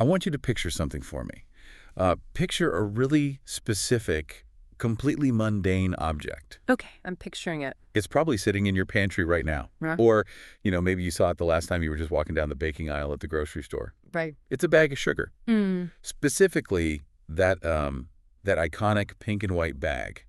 I want you to picture something for me. Picture a really specific, completely mundane object. Okay, I'm picturing it. It's probably sitting in your pantry right now. Huh? Or, maybe you saw it the last time you were just walking down the baking aisle at the grocery store. Right. It's a bag of sugar. Mm. Specifically, that iconic pink and white bag.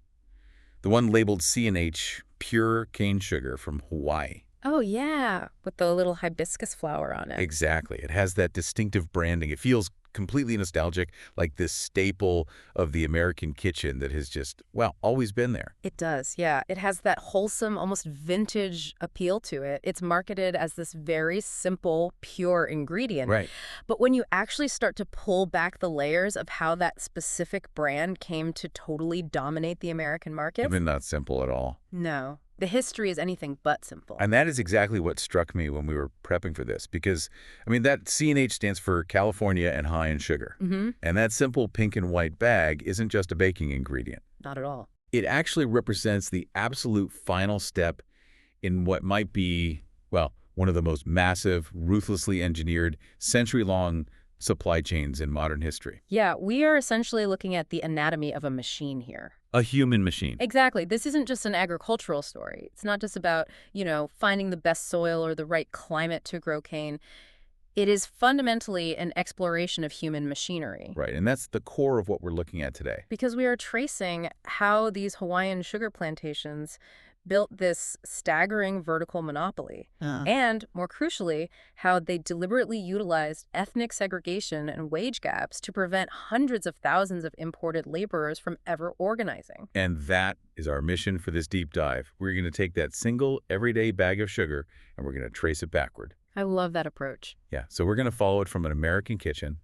The one labeled C&H Pure Cane Sugar from Hawaii. Oh, yeah, with the little hibiscus flower on it. Exactly. It has that distinctive branding. It feels completely nostalgic, like this staple of the American kitchen that has just, always been there. It does, yeah. It has that wholesome, almost vintage appeal to it. It's marketed as this very simple, pure ingredient. Right. But when you actually start to pull back the layers of how that specific brand came to totally dominate the American market. Even not simple at all. No. The history is anything but simple. And that is exactly what struck me when we were prepping for this, because, that C&H stands for California and High in Sugar. Mm-hmm. And that simple pink and white bag isn't just a baking ingredient. Not at all. It actually represents the absolute final step in what might be, one of the most massive, ruthlessly engineered, century-long supply chains in modern history. Yeah, we are essentially looking at the anatomy of a machine here. A human machine. Exactly. This isn't just an agricultural story. It's not just about, finding the best soil or the right climate to grow cane. It is fundamentally an exploration of human machinery. Right, and that's the core of what we're looking at today. Because we are tracing how these Hawaiian sugar plantations built this staggering vertical monopoly. And, more crucially, how they deliberately utilized ethnic segregation and wage gaps to prevent hundreds of thousands of imported laborers from ever organizing. And that is our mission for this deep dive. We're going to take that single, everyday bag of sugar, and we're going to trace it backward. I love that approach. Yeah, so we're going to follow it from an American kitchen,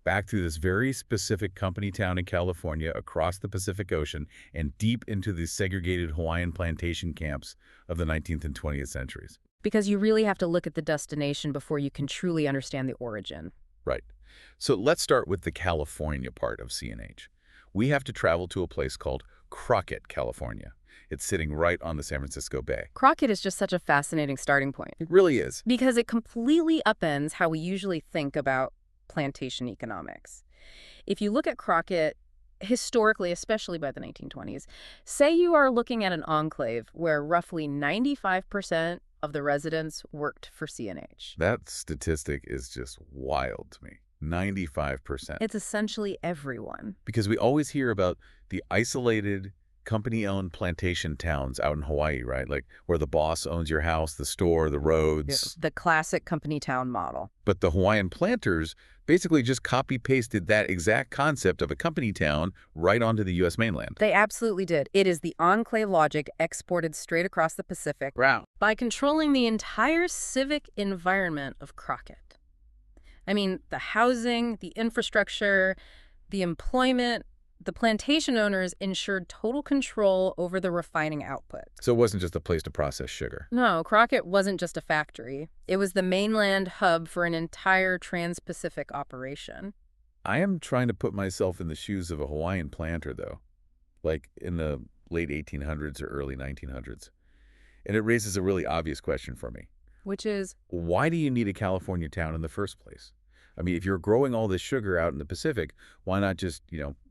back through this very specific company town in California, across the Pacific Ocean, and deep into the segregated Hawaiian plantation camps of the 19th and 20th centuries. Because you really have to look at the destination before you can truly understand the origin. Right. So let's start with the California part of C&H. We have to travel to a place called Crockett, California. It's sitting right on the San Francisco Bay. Crockett is just such a fascinating starting point. It really is. Because it completely upends how we usually think about plantation economics. If you look at Crockett, historically, especially by the 1920s, say you are looking at an enclave where roughly 95% of the residents worked for C&H. That statistic is just wild to me. 95%. It's essentially everyone. Because we always hear about the isolated, company-owned plantation towns out in Hawaii, right? Like where the boss owns your house, the store, the roads. The classic company town model. But the Hawaiian planters basically just copy-pasted that exact concept of a company town right onto the U.S. mainland. They absolutely did. It is the enclave logic exported straight across the Pacific. Wow. By controlling the entire civic environment of Crockett. The housing, the infrastructure, the employment. The plantation owners ensured total control over the refining output. So it wasn't just a place to process sugar. No, Crockett wasn't just a factory. It was the mainland hub for an entire trans-Pacific operation. I am trying to put myself in the shoes of a Hawaiian planter, though, like in the late 1800s or early 1900s. And it raises a really obvious question for me. Which is? Why do you need a California town in the first place? If you're growing all this sugar out in the Pacific, why not just,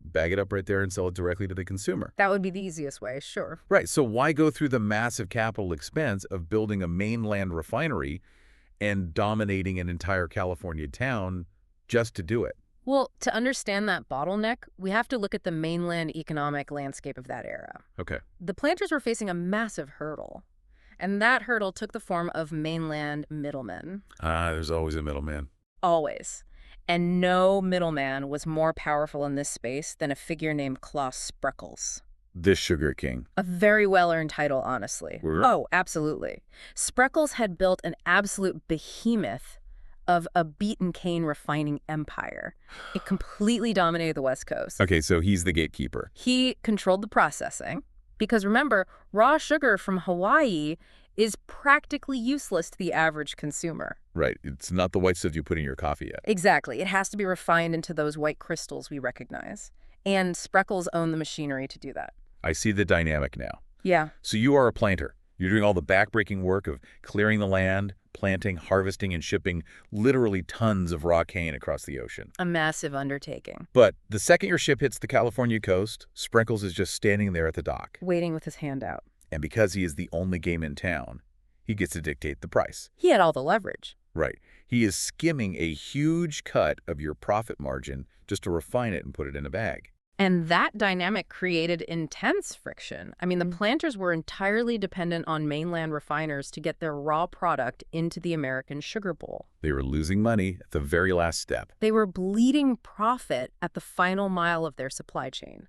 bag it up right there and sell it directly to the consumer? That would be the easiest way, sure. Right. So why go through the massive capital expense of building a mainland refinery and dominating an entire California town just to do it? Well, to understand that bottleneck, we have to look at the mainland economic landscape of that era. Okay. The planters were facing a massive hurdle. And that hurdle took the form of mainland middlemen. There's always a middleman. Always. And no middleman was more powerful in this space than a figure named Klaus Spreckels. This sugar king. A very well-earned title, honestly. Oh, absolutely. Spreckels had built an absolute behemoth of a beaten cane refining empire. It completely dominated the West Coast. Okay, so he's the gatekeeper. He controlled the processing. Because remember, raw sugar from Hawaii is practically useless to the average consumer. Right. It's not the white stuff you put in your coffee yet. Exactly. It has to be refined into those white crystals we recognize. And Spreckels owned the machinery to do that. I see the dynamic now. Yeah. So you are a planter. You're doing all the backbreaking work of clearing the land, planting, harvesting, and shipping literally tons of raw cane across the ocean. A massive undertaking. But the second your ship hits the California coast, Sprinkles is just standing there at the dock. Waiting with his hand out. And because he is the only game in town, he gets to dictate the price. He had all the leverage. Right. He is skimming a huge cut of your profit margin just to refine it and put it in a bag. And that dynamic created intense friction. I mean, the planters were entirely dependent on mainland refiners to get their raw product into the American sugar bowl. They were losing money at the very last step. They were bleeding profit at the final mile of their supply chain.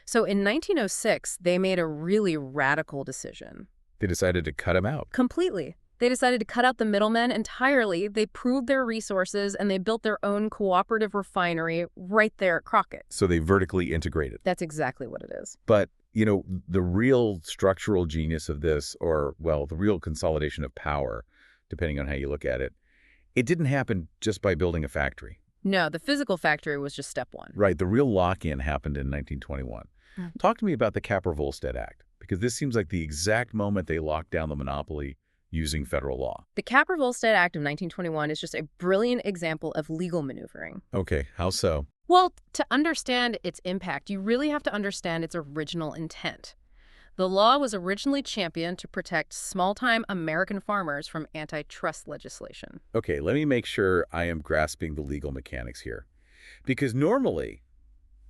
So in 1906, they made a really radical decision. They decided to cut him out. Completely. They decided to cut out the middlemen entirely. They pooled their resources, and they built their own cooperative refinery right there at Crockett. So they vertically integrated. That's exactly what it is. But, you know, the real structural genius of this, or, well, the real consolidation of power, depending on how you look at it, it didn't happen just by building a factory. No, the physical factory was just step one. Right. The real lock-in happened in 1921. Talk to me about the Capper-Volstead Act, because this seems like the exact moment they locked down the monopoly using federal law. The Capper-Volstead Act of 1921 is just a brilliant example of legal maneuvering. Okay, how so? Well, to understand its impact, you really have to understand its original intent. The law was originally championed to protect small-time American farmers from antitrust legislation. Okay, let me make sure I am grasping the legal mechanics here. Because normally,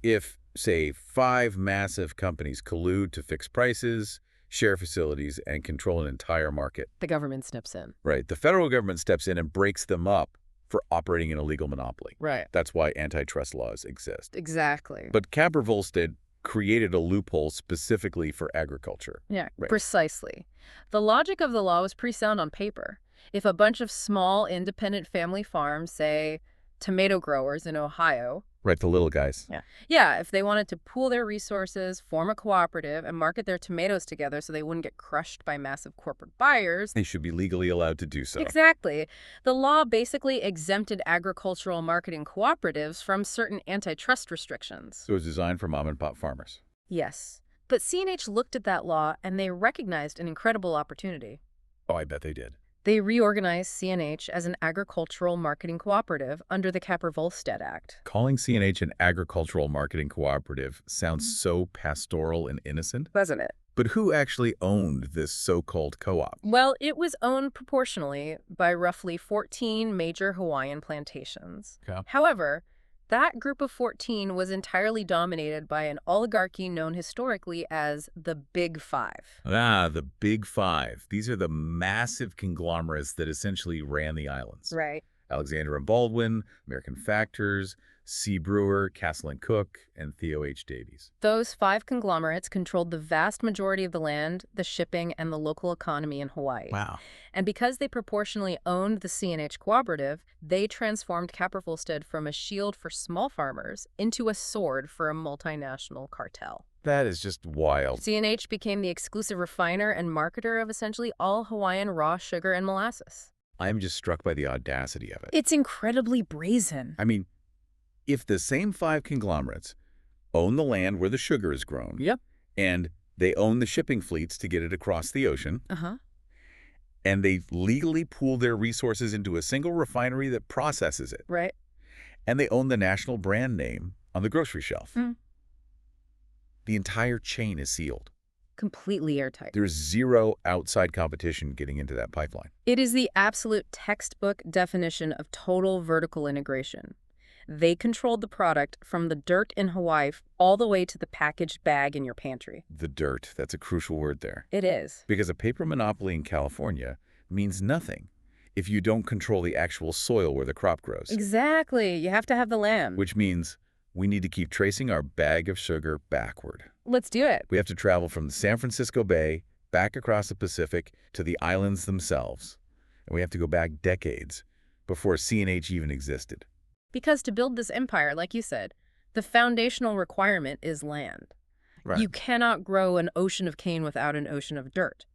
if, say, 5 massive companies collude to fix prices, share facilities, and control an entire market. The government steps in. Right. The federal government steps in and breaks them up for operating an illegal monopoly. Right. That's why antitrust laws exist. Exactly. But Capper-Volstead created a loophole specifically for agriculture. Yeah, right. Precisely. The logic of the law was pretty sound on paper. If a bunch of small, independent family farms, say tomato growers in Ohio, right, the little guys. Yeah, if they wanted to pool their resources, form a cooperative, and market their tomatoes together so they wouldn't get crushed by massive corporate buyers. They should be legally allowed to do so. Exactly. The law basically exempted agricultural marketing cooperatives from certain antitrust restrictions. So it was designed for mom-and-pop farmers. Yes. But C&H looked at that law and they recognized an incredible opportunity. Oh, I bet they did. They reorganized C&H as an agricultural marketing cooperative under the Capper-Volstead Act. Calling C&H an agricultural marketing cooperative sounds so pastoral and innocent. Doesn't it? But who actually owned this so-called co-op? Well, it was owned proportionally by roughly 14 major Hawaiian plantations. Okay. However, that group of 14 was entirely dominated by an oligarchy known historically as the Big Five. Ah, the Big Five. These are the massive conglomerates that essentially ran the islands. Right. Alexander and Baldwin, American Factors, C. Brewer, Castle and Cook, and Theo H. Davies. Those 5 conglomerates controlled the vast majority of the land, the shipping, and the local economy in Hawaii. Wow. And because they proportionally owned the C&H cooperative, they transformed Capper-Volstead from a shield for small farmers into a sword for a multinational cartel. That is just wild. C&H became the exclusive refiner and marketer of essentially all Hawaiian raw sugar and molasses. I'm just struck by the audacity of it. It's incredibly brazen. I mean, if the same 5 conglomerates own the land where the sugar is grown, Yep. and they own the shipping fleets to get it across the ocean, and they legally pool their resources into a single refinery that processes it, Right. and they own the national brand name on the grocery shelf, Mm. the entire chain is sealed. Completely airtight. There's zero outside competition getting into that pipeline. It is the absolute textbook definition of total vertical integration. They controlled the product from the dirt in Hawaii all the way to the packaged bag in your pantry. The dirt, that's a crucial word there. It is. Because a paper monopoly in California means nothing if you don't control the actual soil where the crop grows. Exactly. You have to have the land. Which means we need to keep tracing our bag of sugar backward. Let's do it. We have to travel from the San Francisco Bay, back across the Pacific, to the islands themselves. And we have to go back decades before C&H even existed. Because to build this empire, like you said, the foundational requirement is land. Right. You cannot grow an ocean of cane without an ocean of dirt.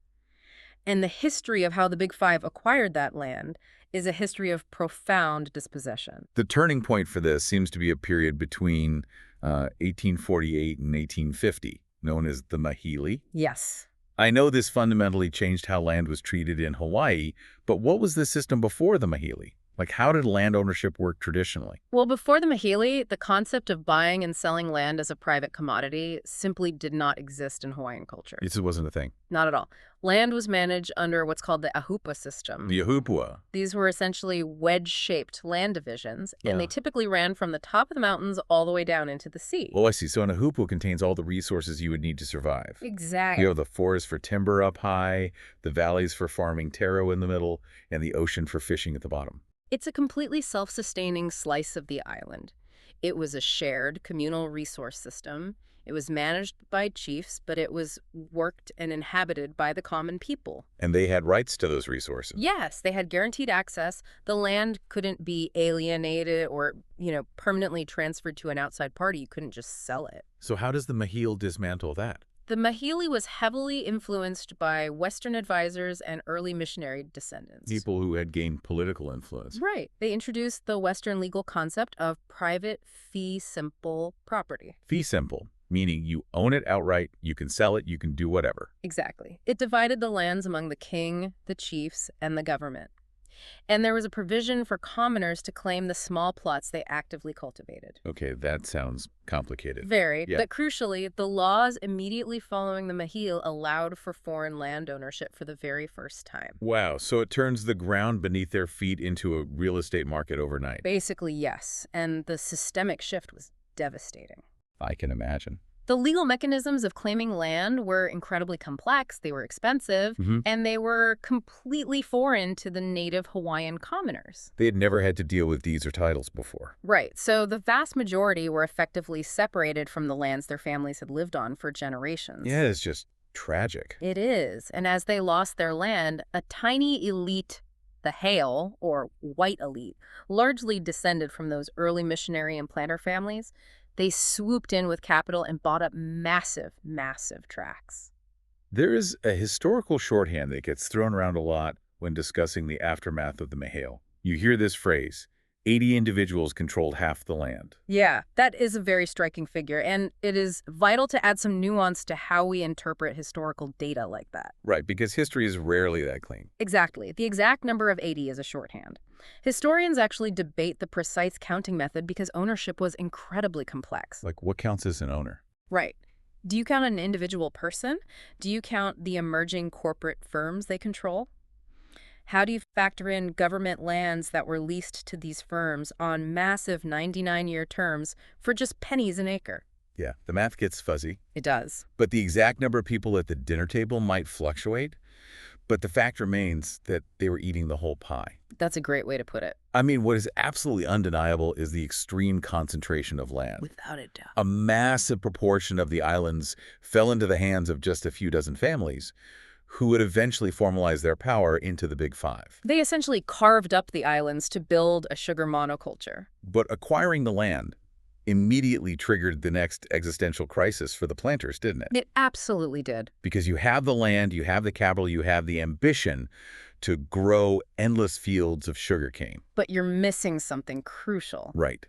And the history of how the Big Five acquired that land is a history of profound dispossession. The turning point for this seems to be a period between 1848 and 1850, known as the Mahili. Yes. I know this fundamentally changed how land was treated in Hawaii, but what was the system before the mahili? Like, how did land ownership work traditionally? Well, before the mahili, the concept of buying and selling land as a private commodity simply did not exist in Hawaiian culture. This wasn't a thing. Not at all. Land was managed under what's called the ahupa system. The ahupua. These were essentially wedge-shaped land divisions, and they Yeah. typically ran from the top of the mountains all the way down into the sea. Oh, I see. So an ahupua contains all the resources you would need to survive. Exactly. You have the forest for timber up high, the valleys for farming taro in the middle, and the ocean for fishing at the bottom. It's a completely self-sustaining slice of the island. It was a shared communal resource system. It was managed by chiefs, but it was worked and inhabited by the common people. And they had rights to those resources. Yes, they had guaranteed access. The land couldn't be alienated or, permanently transferred to an outside party. You couldn't just sell it. So how does the mahil dismantle that? The mahili was heavily influenced by Western advisors and early missionary descendants. People who had gained political influence. Right. They introduced the Western legal concept of private fee simple property. Fee simple, meaning you own it outright, you can sell it, you can do whatever. Exactly. It divided the lands among the king, the chiefs, and the government. And there was a provision for commoners to claim the small plots they actively cultivated. Okay, that sounds complicated. Very, Yeah. but crucially, the laws immediately following the mahil allowed for foreign land ownership for the very first time. Wow, so it turns the ground beneath their feet into a real estate market overnight. Basically, yes, and the systemic shift was devastating. I can imagine. The legal mechanisms of claiming land were incredibly complex, they were expensive, and they were completely foreign to the native Hawaiian commoners. They had never had to deal with deeds or titles before. Right, so the vast majority were effectively separated from the lands their families had lived on for generations. Yeah, it's just tragic. It is, and as they lost their land, a tiny elite, the haole, or white elite, largely descended from those early missionary and planter families, they swooped in with capital and bought up massive, massive tracts. There is a historical shorthand that gets thrown around a lot when discussing the aftermath of the mahil. You hear this phrase, 80 individuals controlled half the land. Yeah, that is a very striking figure, and it is vital to add some nuance to how we interpret historical data like that. Right, because history is rarely that clean. Exactly. The exact number of 80 is a shorthand. Historians actually debate the precise counting method because ownership was incredibly complex. Like, what counts as an owner? Right. Do you count an individual person? Do you count the emerging corporate firms they control? How do you factor in government lands that were leased to these firms on massive 99-year terms for just pennies an acre? Yeah, the math gets fuzzy. It does. But the exact number of people at the dinner table might fluctuate. But the fact remains that they were eating the whole pie. That's a great way to put it. I mean, what is absolutely undeniable is the extreme concentration of land. Without a doubt. A massive proportion of the islands fell into the hands of just a few dozen families who would eventually formalize their power into the Big Five. They essentially carved up the islands to build a sugar monoculture. But acquiring the land immediately triggered the next existential crisis for the planters, didn't it? It absolutely did. Because you have the land, you have the capital, you have the ambition to grow endless fields of sugarcane. But you're missing something crucial. Right.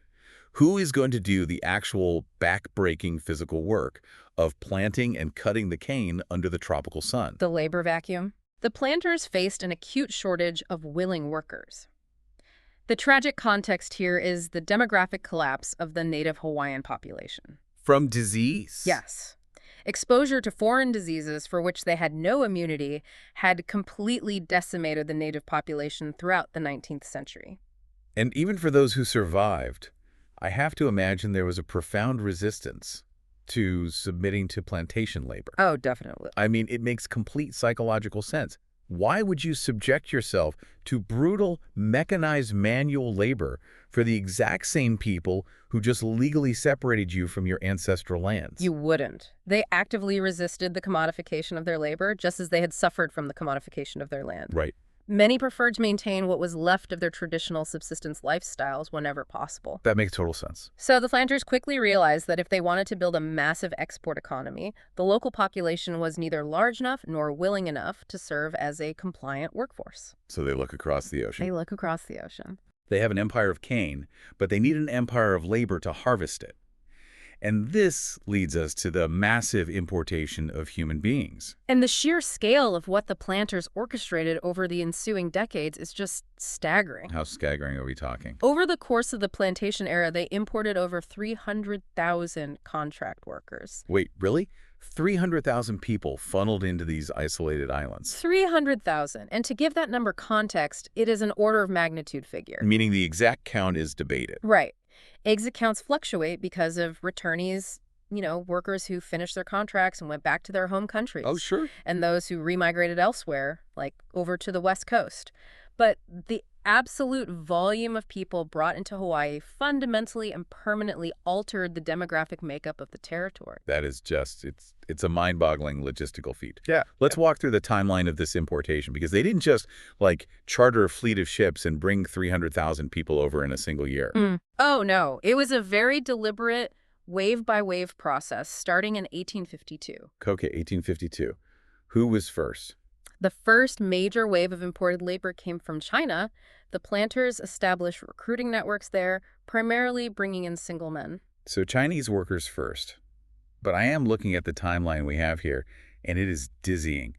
Who is going to do the actual back-breaking physical work of planting and cutting the cane under the tropical sun? The labor vacuum. The planters faced an acute shortage of willing workers. The tragic context here is the demographic collapse of the native Hawaiian population. From disease? Yes. Exposure to foreign diseases for which they had no immunity had completely decimated the native population throughout the 19th century. And even for those who survived, I have to imagine there was a profound resistance to submitting to plantation labor. Oh, definitely. I mean, it makes complete psychological sense. Why would you subject yourself to brutal, mechanized manual labor for the exact same people who just legally separated you from your ancestral lands? You wouldn't. They actively resisted the commodification of their labor, just as they had suffered from the commodification of their land. Right. Many preferred to maintain what was left of their traditional subsistence lifestyles whenever possible. That makes total sense. So the planters quickly realized that if they wanted to build a massive export economy, the local population was neither large enough nor willing enough to serve as a compliant workforce. So they look across the ocean. They look across the ocean. They have an empire of cane, but they need an empire of labor to harvest it. And this leads us to the massive importation of human beings. And the sheer scale of what the planters orchestrated over the ensuing decades is just staggering. How staggering are we talking? Over the course of the plantation era, they imported over 300,000 contract workers. Wait, really? 300,000 people funneled into these isolated islands. 300,000. And to give that number context, it is an order of magnitude figure. Meaning the exact count is debated. Right. Exit counts fluctuate because of returnees, workers who finished their contracts and went back to their home countries. Oh, sure. And those who remigrated elsewhere, like over to the West Coast. But the absolute volume of people brought into Hawaii fundamentally and permanently altered the demographic makeup of the territory. That is just, it's a mind-boggling logistical feat. Yeah. Let's walk through the timeline of this importation, because they didn't just, charter a fleet of ships and bring 300,000 people over in a single year. Oh, no. It was a very deliberate, wave-by-wave process starting in 1852. Okay, 1852. Who was first? The first major wave of imported labor came from China. The planters established recruiting networks there, primarily bringing in single men. So Chinese workers first. But I am looking at the timeline we have here, and it is dizzying.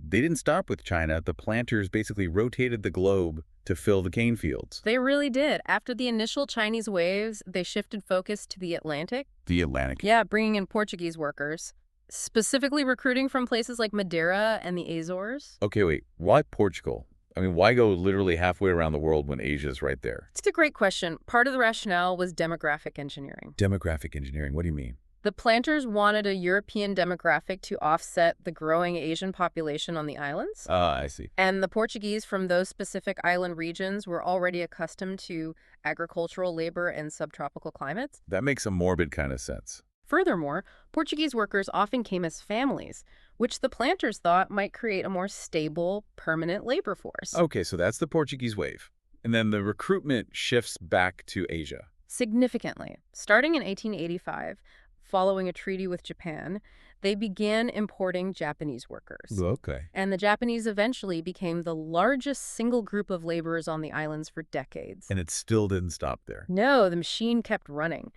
They didn't stop with China. The planters basically rotated the globe to fill the cane fields. They really did. After the initial Chinese waves, they shifted focus to the Atlantic. The Atlantic? Yeah, bringing in Portuguese workers. Specifically recruiting from places like Madeira and the Azores. Okay, wait. Why Portugal? I mean, why go literally halfway around the world when Asia's right there? It's a great question. Part of the rationale was demographic engineering. Demographic engineering? What do you mean? The planters wanted a European demographic to offset the growing Asian population on the islands. I see. And the Portuguese from those specific island regions were already accustomed to agricultural labor and subtropical climates. That makes a morbid kind of sense. Furthermore, Portuguese workers often came as families, which the planters thought might create a more stable, permanent labor force. Okay, so that's the Portuguese wave. And then the recruitment shifts back to Asia. Significantly. Starting in 1885, following a treaty with Japan, they began importing Japanese workers. Okay. And the Japanese eventually became the largest single group of laborers on the islands for decades. And it still didn't stop there. No, the machine kept running.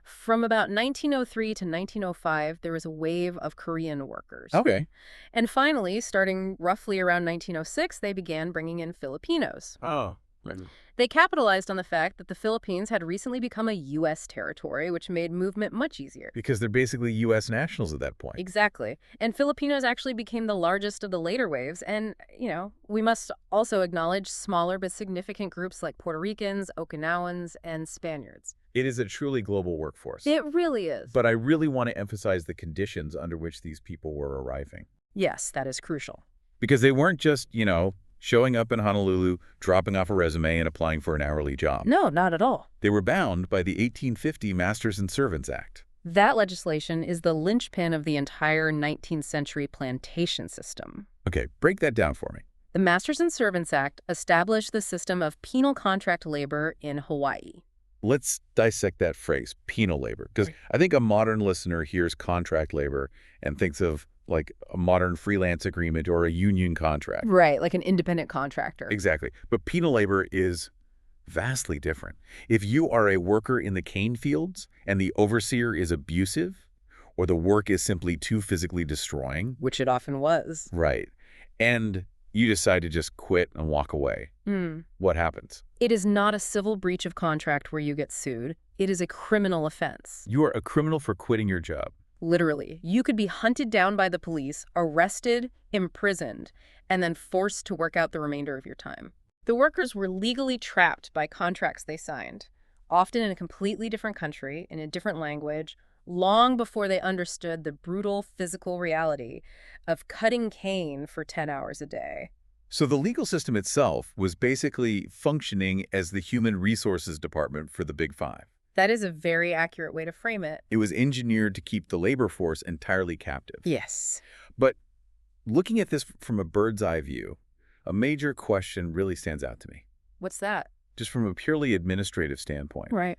From about 1903 to 1905, there was a wave of Korean workers. Okay. And finally, starting roughly around 1906, they began bringing in Filipinos. Oh. They capitalized on the fact that the Philippines had recently become a U.S. territory, which made movement much easier. Because they're basically U.S. nationals at that point. Exactly. And Filipinos actually became the largest of the later waves. And, we must also acknowledge smaller but significant groups like Puerto Ricans, Okinawans, and Spaniards. It is a truly global workforce. It really is. But I really want to emphasize the conditions under which these people were arriving. Yes, that is crucial. Because they weren't just, showing up in Honolulu, dropping off a resume, and applying for an hourly job. No, not at all. They were bound by the 1850 Masters and Servants Act. That legislation is the linchpin of the entire 19th century plantation system. Okay, break that down for me. The Masters and Servants Act established the system of penal contract labor in Hawaii. Let's dissect that phrase, penal labor, because I think a modern listener hears contract labor and thinks of like a modern freelance agreement or a union contract. Right, like an independent contractor. Exactly. But penal labor is vastly different. If you are a worker in the cane fields and the overseer is abusive, or the work is simply too physically destroying. Which it often was. Right. And you decide to just quit and walk away. What happens? It is not a civil breach of contract where you get sued. It is a criminal offense. You are a criminal for quitting your job. Literally. You could be hunted down by the police, arrested, imprisoned, and then forced to work out the remainder of your time. The workers were legally trapped by contracts they signed, often in a completely different country, in a different language, long before they understood the brutal physical reality of cutting cane for 10 hours a day. So the legal system itself was basically functioning as the human resources department for the Big Five. That is a very accurate way to frame it. It was engineered to keep the labor force entirely captive. Yes. But looking at this from a bird's eye view, a major question really stands out to me. What's that? Just from a purely administrative standpoint. Right.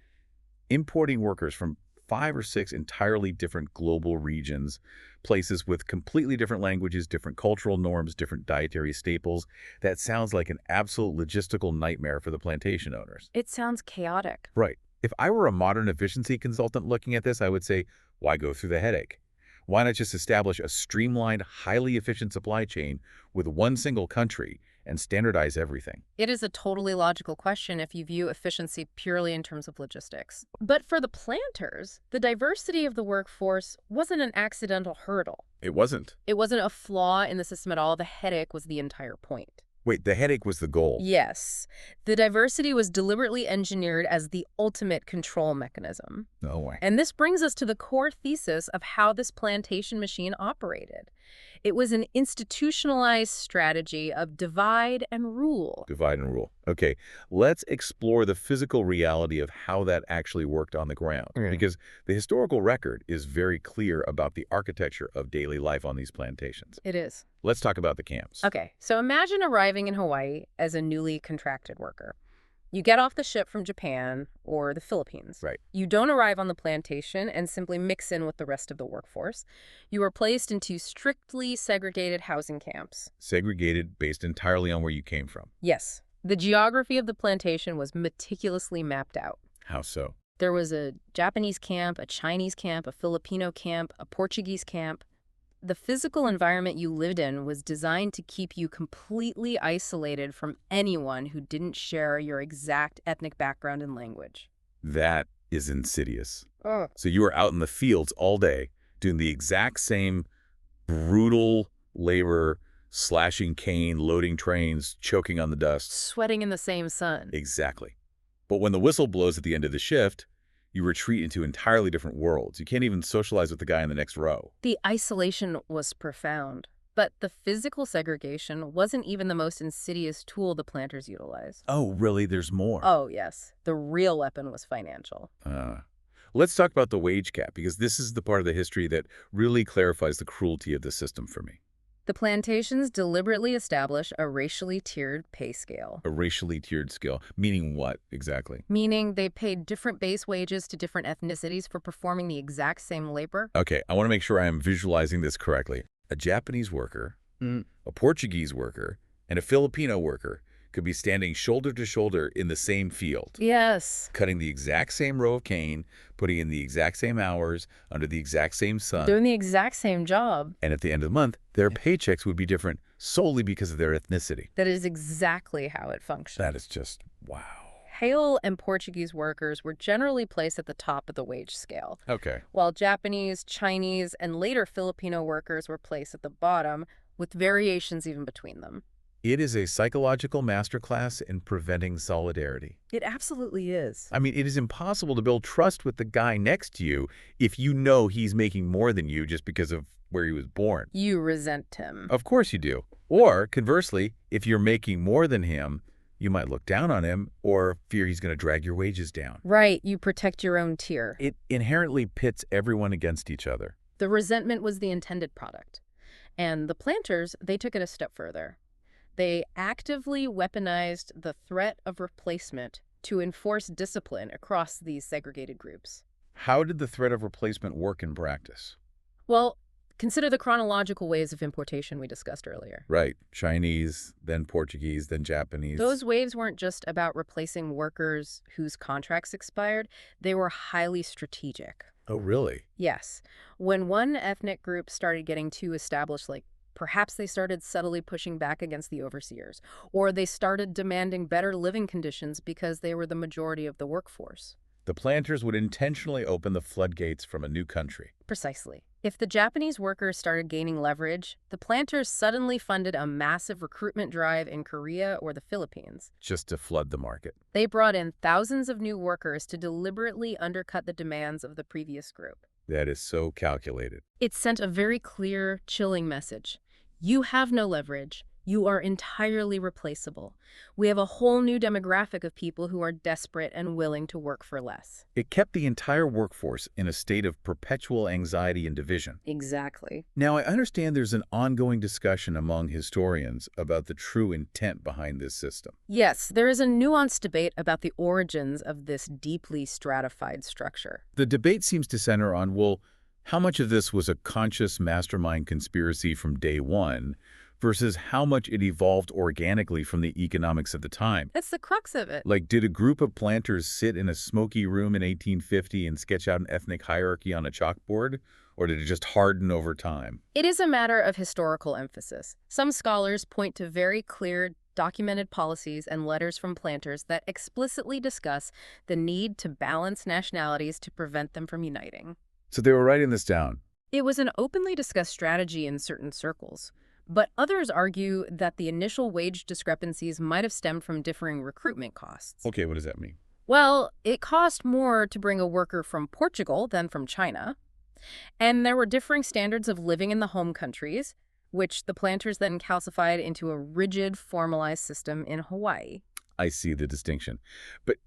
Importing workers from 5 or 6 entirely different global regions, places with completely different languages, different cultural norms, different dietary staples. That sounds like an absolute logistical nightmare for the plantation owners. It sounds chaotic. Right. If I were a modern efficiency consultant looking at this, I would say, why go through the headache? Why not just establish a streamlined, highly efficient supply chain with one single country and standardize everything? It is a totally logical question if you view efficiency purely in terms of logistics. But for the planters, the diversity of the workforce wasn't an accidental hurdle. It wasn't. It wasn't a flaw in the system at all. The headache was the entire point. Wait, the headache was the goal. Yes. The diversity was deliberately engineered as the ultimate control mechanism. No way. And this brings us to the core thesis of how this plantation machine operated. It was an institutionalized strategy of divide and rule. Divide and rule. Okay, let's explore the physical reality of how that actually worked on the ground. Okay. Because the historical record is very clear about the architecture of daily life on these plantations. It is. Let's talk about the camps. Okay, so imagine arriving in Hawaii as a newly contracted worker. You get off the ship from Japan or the Philippines. Right. You don't arrive on the plantation and simply mix in with the rest of the workforce. You are placed into strictly segregated housing camps. Segregated based entirely on where you came from. Yes. The geography of the plantation was meticulously mapped out. How so? There was a Japanese camp, a Chinese camp, a Filipino camp, a Portuguese camp. The physical environment you lived in was designed to keep you completely isolated from anyone who didn't share your exact ethnic background and language. That is insidious. Oh. So you were out in the fields all day doing the exact same brutal labor, slashing cane, loading trains, choking on the dust. Sweating in the same sun. Exactly. But when the whistle blows at the end of the shift, you retreat into entirely different worlds. You can't even socialize with the guy in the next row. The isolation was profound, but the physical segregation wasn't even the most insidious tool the planters utilized. Oh, really? There's more? Oh, yes. The real weapon was financial. Let's talk about the wage cap, because this is the part of the history that really clarifies the cruelty of the system for me. The plantations deliberately established a racially tiered pay scale. A racially tiered scale, meaning what exactly? Meaning they paid different base wages to different ethnicities for performing the exact same labor. Okay, I want to make sure I am visualizing this correctly. A Japanese worker, a Portuguese worker, and a Filipino worker could be standing shoulder to shoulder in the same field. Yes. Cutting the exact same row of cane, putting in the exact same hours, under the exact same sun. Doing the exact same job. And at the end of the month, their paychecks would be different solely because of their ethnicity. That is exactly how it functioned. That is just, wow. Haole and Portuguese workers were generally placed at the top of the wage scale, Okay. while Japanese, Chinese, and later Filipino workers were placed at the bottom, with variations even between them. It is a psychological masterclass in preventing solidarity. It absolutely is. I mean, it is impossible to build trust with the guy next to you if you know he's making more than you just because of where he was born. You resent him. Of course you do. Or, conversely, if you're making more than him, you might look down on him or fear he's going to drag your wages down. Right, you protect your own tier. It inherently pits everyone against each other. The resentment was the intended product. And the planters, they took it a step further. They actively weaponized the threat of replacement to enforce discipline across these segregated groups. How did the threat of replacement work in practice? Well, consider the chronological waves of importation we discussed earlier. Right. Chinese, then Portuguese, then Japanese. Those waves weren't just about replacing workers whose contracts expired. They were highly strategic. Oh, really? Yes. When one ethnic group started getting too established, like perhaps they started subtly pushing back against the overseers, or they started demanding better living conditions because they were the majority of the workforce. The planters would intentionally open the floodgates from a new country. Precisely. If the Japanese workers started gaining leverage, the planters suddenly funded a massive recruitment drive in Korea or the Philippines. Just to flood the market. They brought in thousands of new workers to deliberately undercut the demands of the previous group. That is so calculated. It sent a very clear, chilling message. You have no leverage. You are entirely replaceable. We have a whole new demographic of people who are desperate and willing to work for less. It kept the entire workforce in a state of perpetual anxiety and division. Exactly. Now, I understand there's an ongoing discussion among historians about the true intent behind this system. Yes, there is a nuanced debate about the origins of this deeply stratified structure. The debate seems to center on, well, how much of this was a conscious mastermind conspiracy from day one versus how much it evolved organically from the economics of the time. That's the crux of it. Like, did a group of planters sit in a smoky room in 1850 and sketch out an ethnic hierarchy on a chalkboard? Or did it just harden over time? It is a matter of historical emphasis. Some scholars point to very clear, documented policies and letters from planters that explicitly discuss the need to balance nationalities to prevent them from uniting. So they were writing this down. It was an openly discussed strategy in certain circles, but others argue that the initial wage discrepancies might have stemmed from differing recruitment costs. Okay, what does that mean? Well, it cost more to bring a worker from Portugal than from China. And there were differing standards of living in the home countries, which the planters then calcified into a rigid, formalized system in Hawaii. I see the distinction. But,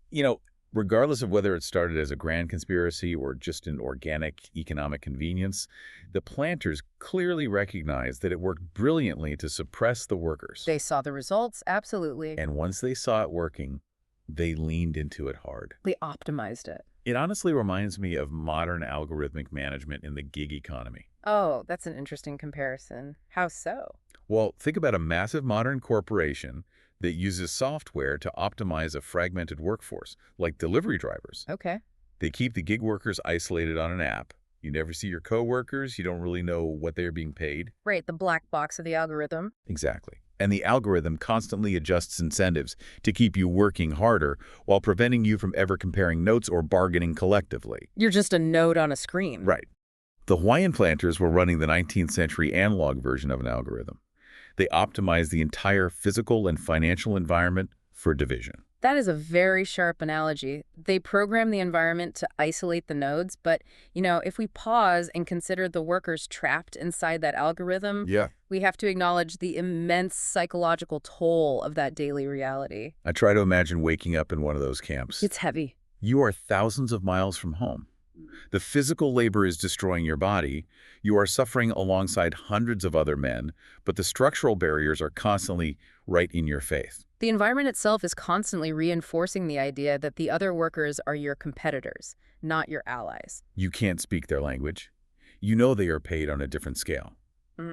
regardless of whether it started as a grand conspiracy or just an organic economic convenience, the planters clearly recognized that it worked brilliantly to suppress the workers. They saw the results, absolutely. And once they saw it working, they leaned into it hard. They optimized it. It honestly reminds me of modern algorithmic management in the gig economy. Oh, that's an interesting comparison. How so? Well, think about a massive modern corporation that uses software to optimize a fragmented workforce, like delivery drivers. Okay. They keep the gig workers isolated on an app. You never see your coworkers. You don't really know what they're being paid. Right, the black box of the algorithm. Exactly. And the algorithm constantly adjusts incentives to keep you working harder while preventing you from ever comparing notes or bargaining collectively. You're just a node on a screen. Right. The Hawaiian planters were running the 19th century analog version of an algorithm. They optimized the entire physical and financial environment for division. That is a very sharp analogy. They program the environment to isolate the nodes, but, if we pause and consider the workers trapped inside that algorithm, we have to acknowledge the immense psychological toll of that daily reality. I try to imagine waking up in one of those camps. It's heavy. You are thousands of miles from home. The physical labor is destroying your body. You are suffering alongside hundreds of other men, but the structural barriers are constantly right in your face. The environment itself is constantly reinforcing the idea that the other workers are your competitors, not your allies. You can't speak their language. You know they are paid on a different scale.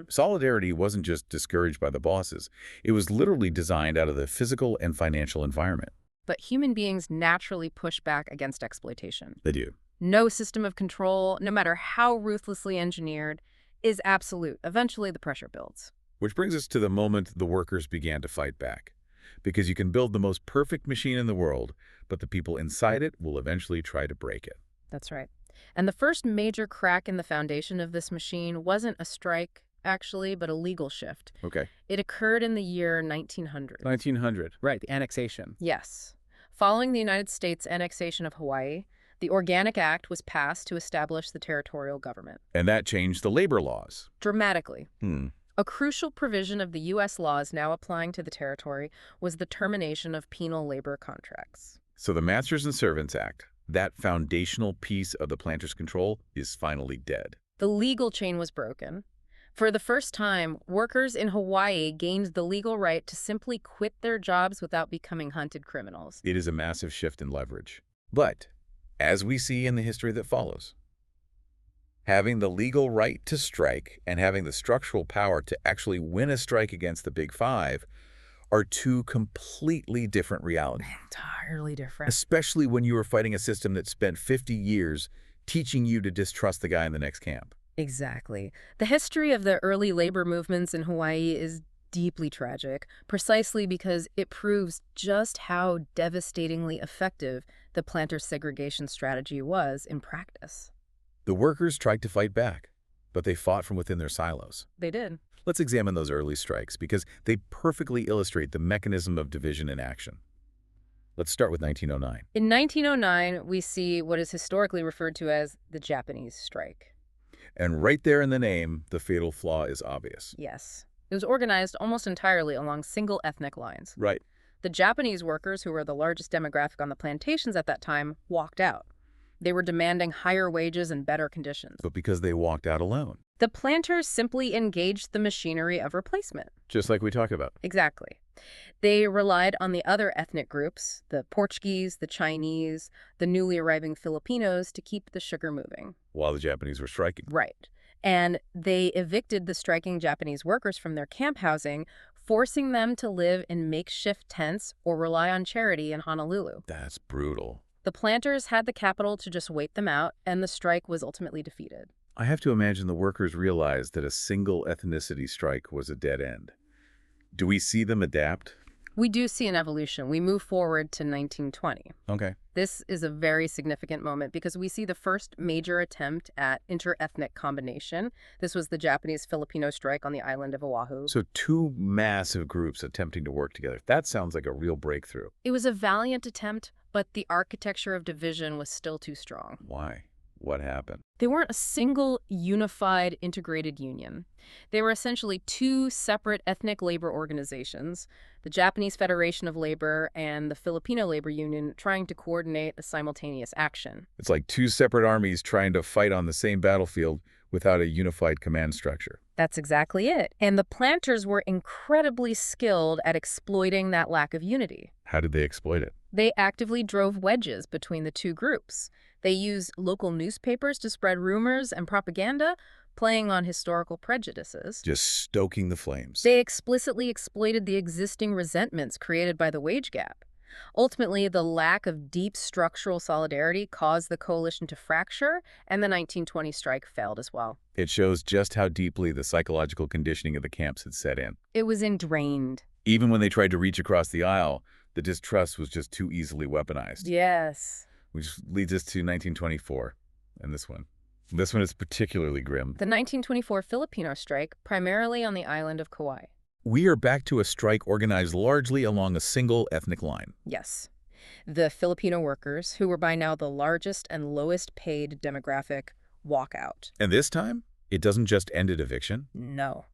Solidarity wasn't just discouraged by the bosses. It was literally designed out of the physical and financial environment. But human beings naturally push back against exploitation. They do. No system of control, no matter how ruthlessly engineered, is absolute. Eventually, the pressure builds. Which brings us to the moment the workers began to fight back. Because you can build the most perfect machine in the world, but the people inside it will eventually try to break it. That's right. And the first major crack in the foundation of this machine wasn't a strike, actually, but a legal shift. Okay. It occurred in the year 1900. 1900. Right, the annexation. Yes. Following the United States annexation of Hawaii, the Organic Act was passed to establish the territorial government. And that changed the labor laws. Dramatically. A crucial provision of the U.S. laws now applying to the territory was the termination of penal labor contracts. So the Masters and Servants Act, that foundational piece of the planters' control, is finally dead. The legal chain was broken. For the first time, workers in Hawaii gained the legal right to simply quit their jobs without becoming hunted criminals. It is a massive shift in leverage. But, as we see in the history that follows, having the legal right to strike and having the structural power to actually win a strike against the Big Five are two completely different realities. Entirely different. Especially when you are fighting a system that spent 50 years teaching you to distrust the guy in the next camp. Exactly. The history of the early labor movements in Hawaii is deeply tragic, precisely because it proves just how devastatingly effective the planter segregation strategy was in practice. The workers tried to fight back, but they fought from within their silos. They did. Let's examine those early strikes because they perfectly illustrate the mechanism of division in action. Let's start with 1909. In 1909, we see what is historically referred to as the Japanese strike. And right there in the name, the fatal flaw is obvious. Yes. It was organized almost entirely along single ethnic lines. Right. The Japanese workers, who were the largest demographic on the plantations at that time, walked out. They were demanding higher wages and better conditions. But because they walked out alone. The planters simply engaged the machinery of replacement. Just like we talked about. Exactly. They relied on the other ethnic groups, the Portuguese, the Chinese, the newly arriving Filipinos, to keep the sugar moving. While the Japanese were striking. Right. And they evicted the striking Japanese workers from their camp housing, forcing them to live in makeshift tents or rely on charity in Honolulu. That's brutal. The planters had the capital to just wait them out, and the strike was ultimately defeated. I have to imagine the workers realized that a single ethnicity strike was a dead end. Do we see them adapt? We do see an evolution. We move forward to 1920. Okay. This is a very significant moment because we see the first major attempt at inter-ethnic combination. This was the Japanese-Filipino strike on the island of Oahu. So two massive groups attempting to work together. That sounds like a real breakthrough. It was a valiant attempt, but the architecture of division was still too strong. Why? What happened? They weren't a single, unified, integrated union. They were essentially two separate ethnic labor organizations, the Japanese Federation of Labor and the Filipino Labor Union, trying to coordinate a simultaneous action. It's like two separate armies trying to fight on the same battlefield without a unified command structure. That's exactly it. And the planters were incredibly skilled at exploiting that lack of unity. How did they exploit it? They actively drove wedges between the two groups. They used local newspapers to spread rumors and propaganda, playing on historical prejudices. Just stoking the flames. They explicitly exploited the existing resentments created by the wage gap. Ultimately, the lack of deep structural solidarity caused the coalition to fracture, and the 1920 strike failed as well. It shows just how deeply the psychological conditioning of the camps had set in. It was ingrained. Even when they tried to reach across the aisle, the distrust was just too easily weaponized. Yes. Which leads us to 1924, and this one. This one is particularly grim. The 1924 Filipino strike, primarily on the island of Kauai. We are back to a strike organized largely along a single ethnic line. Yes. The Filipino workers, who were by now the largest and lowest paid demographic, walk out. And this time, it doesn't just end at eviction. No.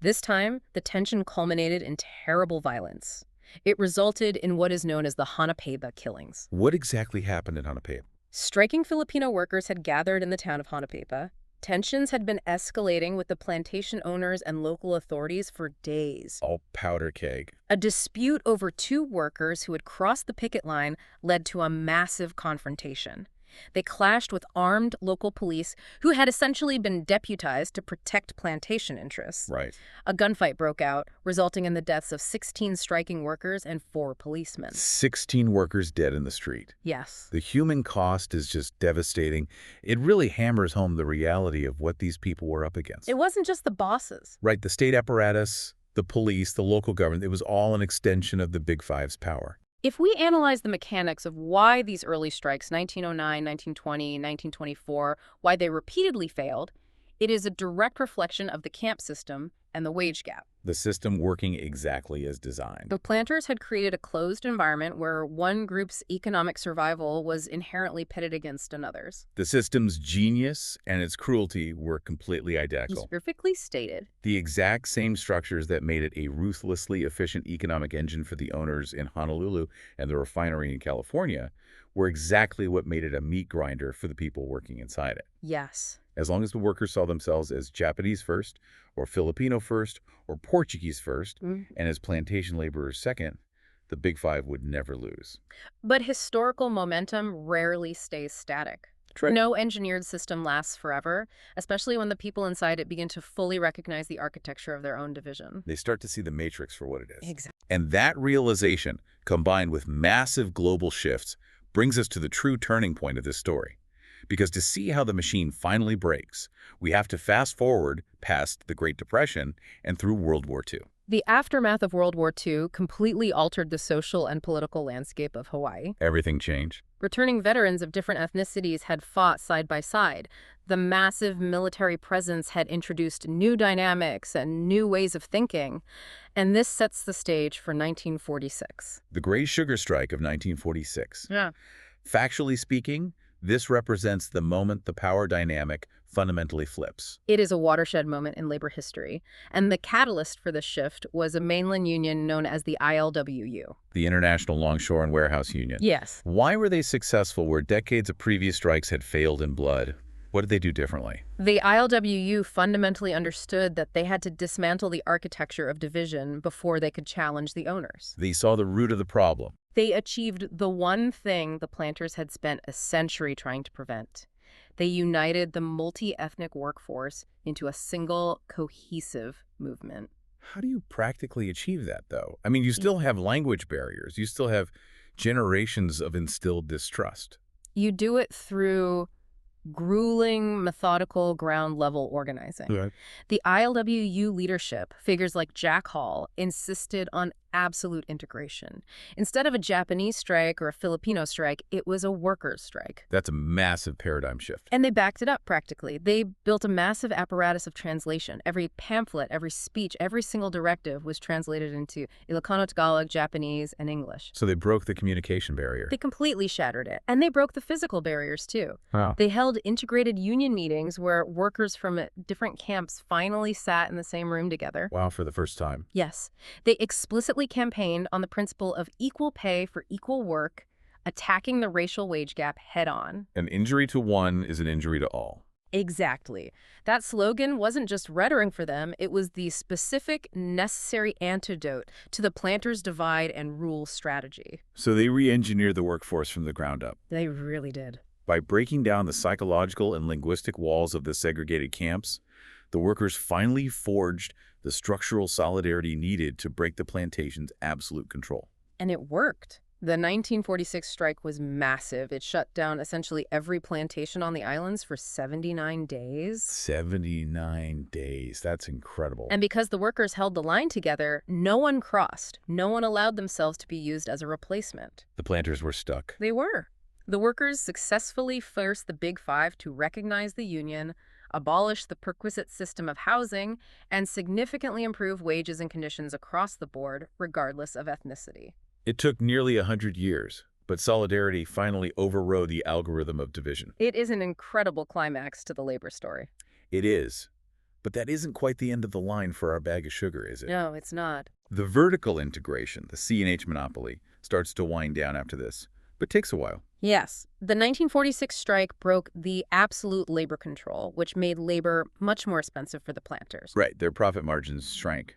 This time, the tension culminated in terrible violence. It resulted in what is known as the Hanapeba killings. What exactly happened in Hanapeba? Striking Filipino workers had gathered in the town of Hanapeba. Tensions had been escalating with the plantation owners and local authorities for days. All powder keg. A dispute over two workers who had crossed the picket line led to a massive confrontation. They clashed with armed local police who had essentially been deputized to protect plantation interests. Right. A gunfight broke out, resulting in the deaths of 16 striking workers and 4 policemen. 16 workers dead in the street. Yes. The human cost is just devastating. It really hammers home the reality of what these people were up against. It wasn't just the bosses. Right, the state apparatus, the police, the local government, it was all an extension of the Big Five's power. If we analyze the mechanics of why these early strikes, 1909, 1920, 1924, why they repeatedly failed, it is a direct reflection of the camp system and the wage gap. The system working exactly as designed. The planters had created a closed environment where one group's economic survival was inherently pitted against another's. The system's genius and its cruelty were completely identical. It's perfectly stated. The exact same structures that made it a ruthlessly efficient economic engine for the owners in Honolulu and the refinery in California were exactly what made it a meat grinder for the people working inside it. Yes. As long as the workers saw themselves as Japanese first, or Filipino first, or Portuguese first, and as plantation laborers second, the Big Five would never lose. But historical momentum rarely stays static. True. No engineered system lasts forever, especially when the people inside it begin to fully recognize the architecture of their own division. They start to see the matrix for what it is. Exactly. And that realization, combined with massive global shifts, brings us to the true turning point of this story. Because to see how the machine finally breaks, we have to fast forward past the Great Depression and through World War II. The aftermath of World War II completely altered the social and political landscape of Hawaii. Everything changed. Returning veterans of different ethnicities had fought side by side. The massive military presence had introduced new dynamics and new ways of thinking. And this sets the stage for 1946. The Great Sugar Strike of 1946. Yeah. Factually speaking, this represents the moment the power dynamic fundamentally flips. It is a watershed moment in labor history, and the catalyst for this shift was a mainland union known as the ILWU. The International Longshore and Warehouse Union. Yes. Why were they successful where decades of previous strikes had failed in blood? What did they do differently? The ILWU fundamentally understood that they had to dismantle the architecture of division before they could challenge the owners. They saw the root of the problem. They achieved the one thing the planters had spent a century trying to prevent: They united the multi-ethnic workforce into a single, cohesive movement. How do you practically achieve that, though? I mean, you still have language barriers. You still have generations of instilled distrust. You do it through grueling, methodical, ground-level organizing. Right. The ILWU leadership, figures like Jack Hall, insisted on absolute integration. Instead of a Japanese strike or a Filipino strike, it was a workers' strike. That's a massive paradigm shift. And they backed it up practically. They built a massive apparatus of translation. Every pamphlet, every speech, every single directive was translated into Ilocano, Tagalog, Japanese, and English. So they broke the communication barrier. They completely shattered it. And they broke the physical barriers, too. Wow. They held integrated union meetings where workers from different camps finally sat in the same room together. Wow, for the first time. Yes. They explicitly campaigned on the principle of equal pay for equal work, attacking the racial wage gap head-on. An injury to one is an injury to all. Exactly. That slogan wasn't just rhetoric for them, it was the specific, necessary antidote to the planters' divide and rule strategy. So they re-engineered the workforce from the ground up. They really did. By breaking down the psychological and linguistic walls of the segregated camps, the workers finally forged the structural solidarity needed to break the plantation's absolute control. And it worked. The 1946 strike was massive. It shut down essentially every plantation on the islands for 79 days. 79 days. That's incredible. And because the workers held the line together, no one crossed. No one allowed themselves to be used as a replacement. The planters were stuck. They were. The workers successfully forced the Big Five to recognize the union, abolish the perquisite system of housing, and significantly improve wages and conditions across the board, regardless of ethnicity. It took nearly 100 years, but solidarity finally overrode the algorithm of division. It is an incredible climax to the labor story. It is. But that isn't quite the end of the line for our bag of sugar, is it? No, it's not. The vertical integration, the C&H monopoly, starts to wind down after this, but takes a while. Yes. The 1946 strike broke the absolute labor control, which made labor much more expensive for the planters. Right, their profit margins shrank.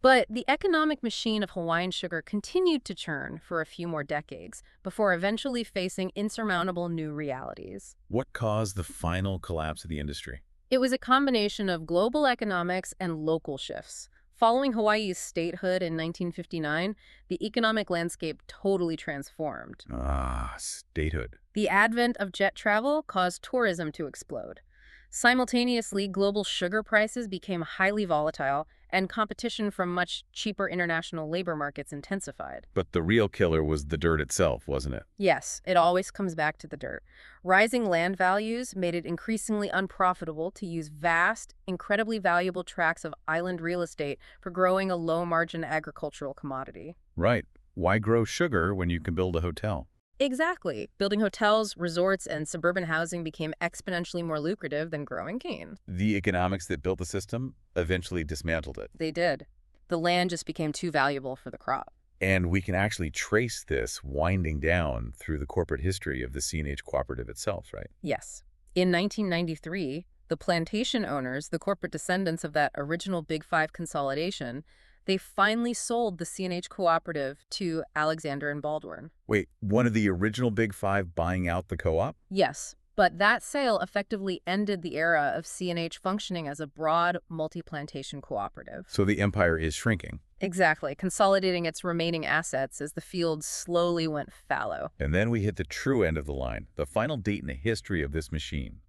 But the economic machine of Hawaiian sugar continued to churn for a few more decades before eventually facing insurmountable new realities. What caused the final collapse of the industry? It was a combination of global economics and local shifts. Following Hawaii's statehood in 1959, the economic landscape totally transformed. Ah, statehood. The advent of jet travel caused tourism to explode. Simultaneously, global sugar prices became highly volatile, and competition from much cheaper international labor markets intensified. But the real killer was the dirt itself, wasn't it? Yes, it always comes back to the dirt. Rising land values made it increasingly unprofitable to use vast, incredibly valuable tracts of island real estate for growing a low-margin agricultural commodity. Right. Why grow sugar when you can build a hotel? Exactly. Building hotels, resorts, and suburban housing became exponentially more lucrative than growing cane. The economics that built the system eventually dismantled it. They did. The land just became too valuable for the crop. And we can actually trace this winding down through the corporate history of the C&H cooperative itself, right? Yes. In 1993, the plantation owners, the corporate descendants of that original Big Five consolidation, they finally sold the C&H cooperative to Alexander and Baldwin. Wait, one of the original Big Five buying out the co-op? Yes, but that sale effectively ended the era of C&H functioning as a broad multi-plantation cooperative. So the empire is shrinking. Exactly, consolidating its remaining assets as the field slowly went fallow. And then we hit the true end of the line, the final date in the history of this machine.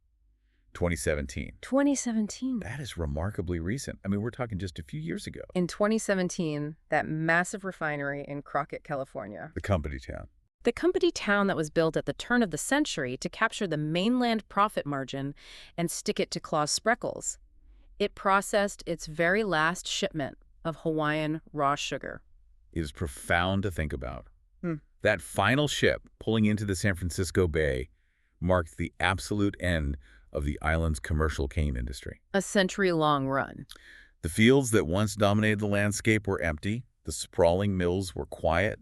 2017. 2017. That is remarkably recent. I mean, we're talking just a few years ago. In 2017, that massive refinery in Crockett, California. The company town. The company town that was built at the turn of the century to capture the mainland profit margin and stick it to Claus Spreckles. It processed its very last shipment of Hawaiian raw sugar. It is profound to think about. That final ship pulling into the San Francisco Bay marked the absolute end of the island's commercial cane industry. A century-long run. The fields that once dominated the landscape were empty, the sprawling mills were quiet,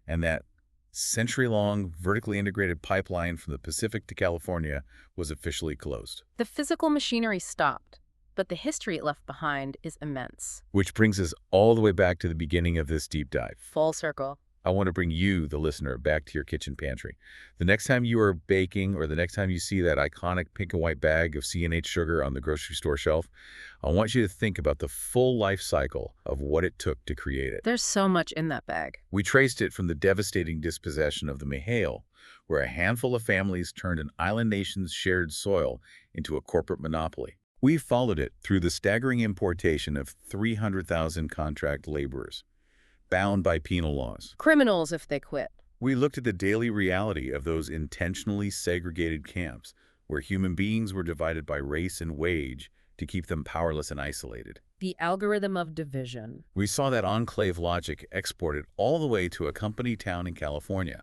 and that century-long vertically integrated pipeline from the Pacific to California was officially closed. The physical machinery stopped, but the history it left behind is immense. Which brings us all the way back to the beginning of this deep dive. Full circle. I want to bring you, the listener, back to your kitchen pantry. The next time you are baking or the next time you see that iconic pink and white bag of C&H sugar on the grocery store shelf, I want you to think about the full life cycle of what it took to create it. There's so much in that bag. We traced it from the devastating dispossession of the haole, where a handful of families turned an island nation's shared soil into a corporate monopoly. We followed it through the staggering importation of 300,000 contract laborers, bound by penal laws. Criminals if they quit. We looked at the daily reality of those intentionally segregated camps, where human beings were divided by race and wage to keep them powerless and isolated. The algorithm of division. We saw that enclave logic exported all the way to a company town in California.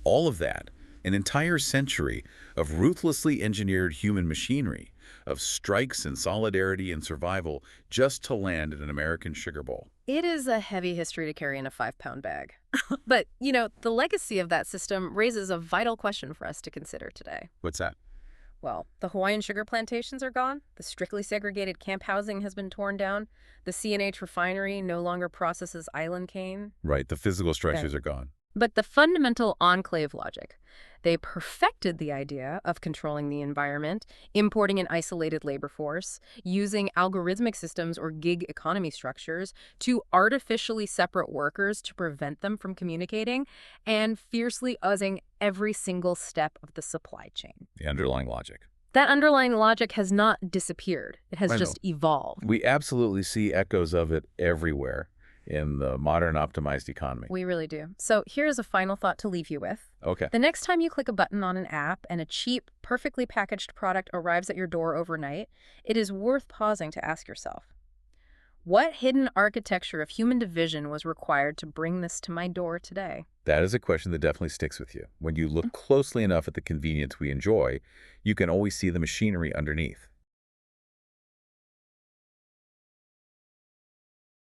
All of that, an entire century of ruthlessly engineered human machinery, of strikes and solidarity and survival just to land in an American sugar bowl. It is a heavy history to carry in a 5-pound bag. But, the legacy of that system raises a vital question for us to consider today. What's that? Well, the Hawaiian sugar plantations are gone. The strictly segregated camp housing has been torn down. The C&H refinery no longer processes island cane. Right, the physical structures are gone. But the fundamental enclave logic, they perfected the idea of controlling the environment, importing an isolated labor force, using algorithmic systems or gig economy structures to artificially separate workers to prevent them from communicating, and fiercely uzzing every single step of the supply chain. The underlying logic. That underlying logic has not disappeared. It has just evolved. We absolutely see echoes of it everywhere in the modern optimized economy. We really do. So here's a final thought to leave you with. Okay. The next time you click a button on an app and a cheap, perfectly packaged product arrives at your door overnight, it is worth pausing to ask yourself, what hidden architecture of human division was required to bring this to my door today? That is a question that definitely sticks with you. When you look closely enough at the convenience we enjoy, you can always see the machinery underneath.